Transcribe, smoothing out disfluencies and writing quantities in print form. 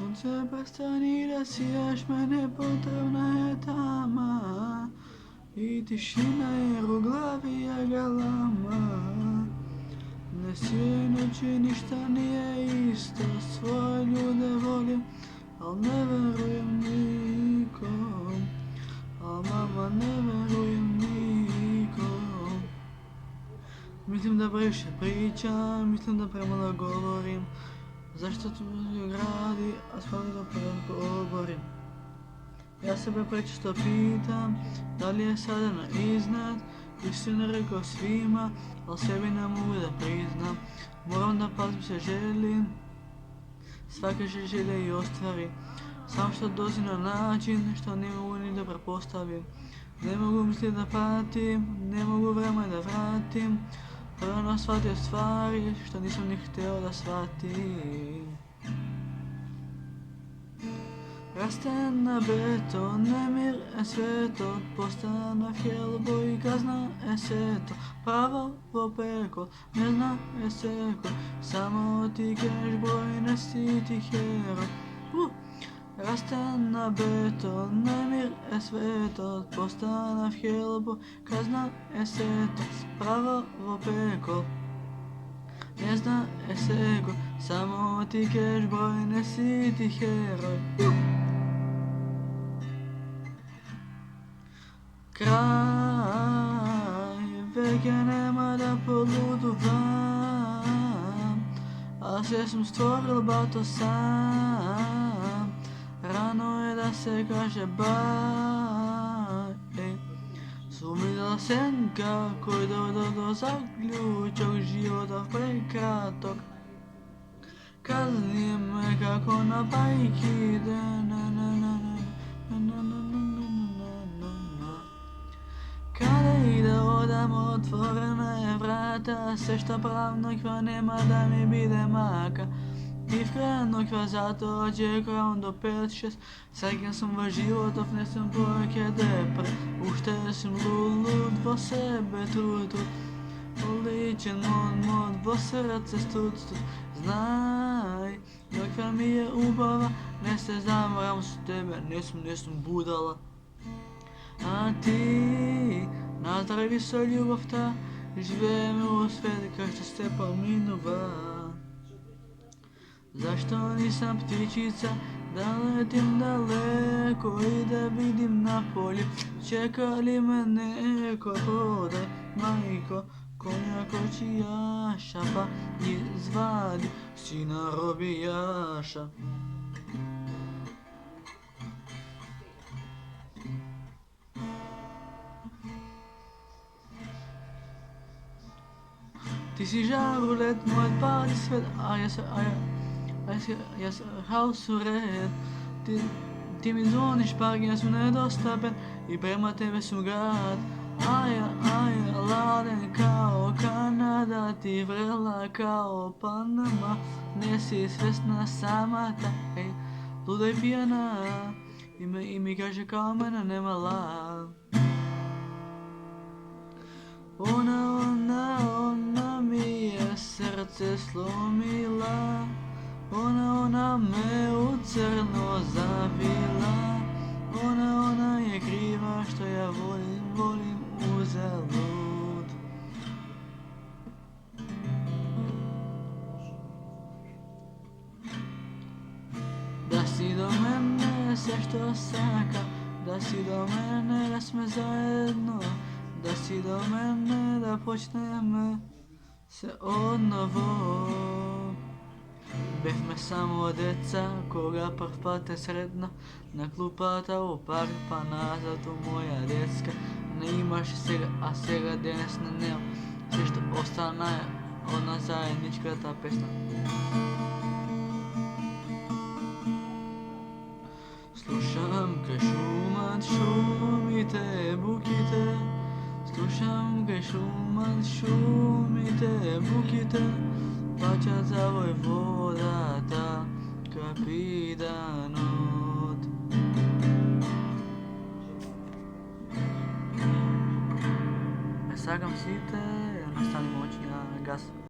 Sunce prestani da sijaš, mene potrebna je tama i tišina jer u glavi je galama. Ne sjedi noći, ništa nije isto, svoje ljude volim, al ne verujem nikom. Al mama ne verujem nikom. Mislim da previše pričam, mislim da premalo govorim. Zašto tu gradi, a svaki da preko oborim? Ja sebe prečesto pitam, da li je sada na iznad. Istinu rekao svima, al sebi ne mogu da priznam. Moram da pazim se želim, svake želje i ostvarim. Samo što dođe na način, što ne mogu ni da prepostavim. Ne mogu misli da patim, ne mogu vreme da vratim. Prvo shvatio stvari, što nisam ni hteo da shvatim. Raste na beton, nemir je sveto, postana helbo i kazna je seto. Pravo peko, ne zna je seko, samo ti keš broj, ne si ti heroj. Raste na beton, nemir je sveto, postana helbo, kazna je seto. Pravo peko, ne zna je seko, samo ti keš broj, ne si ti heroj. Kraj, veke nema da poluduvam, a sve sam stvoril bato sam. Rano je da se kaže baj, sumnila senka koji do zaključak života prekratok. Kazni me kako na bajki, kada ide odam otvorena je vrata, sve što pravno kva nema da mi bide maka. Iskreno kva zato očekujem do 5-6, srećan sam v životov, ne sam porke depre. Ušte sam lud vo sebe trud, uličen mod vo srce stud. Znaj, dokva mi je ubava, ne se zamoram s tebe, nisam budala. A ti, nazdravi se ljubav ta, živeme u svijetu kao što se pominува. Zašto nisam ptičica, da letim daleko i da vidim na polju, čeka li me neko, podaj majko, konja kočijaša, pa izvadi sina robijaša. Ti si žarulet, moj pali svet, a ja sam haos u red. Ti mi zvoniš, ja su nedostapen i prema tebe su grad. Aja, laden kao Kanada, ti vrela kao Panama. Nesi svesna sama ta, luda i pijana, i mi kaže kao mene nema la. Ona mi je srce slomila, ona me u crno zavila. Ona je kriva što ja volim uzalud. Da si do mene sve što saka, da si do mene da sme zajedno, da si do mene da počneme se odnovo. Behme samo deca, koga prhpate sredno, na klupata u park pa nazad u moja djecka. Ne imaš sega, a sega danes ne nema, sve što ostane je ona zajednička ta pesma. Slušam kaj šuman šumite bukite, slušam kaj šuman šumite bukite, pačaca vojvodata kapitanot. Sagam site, nastavimo oči na gas.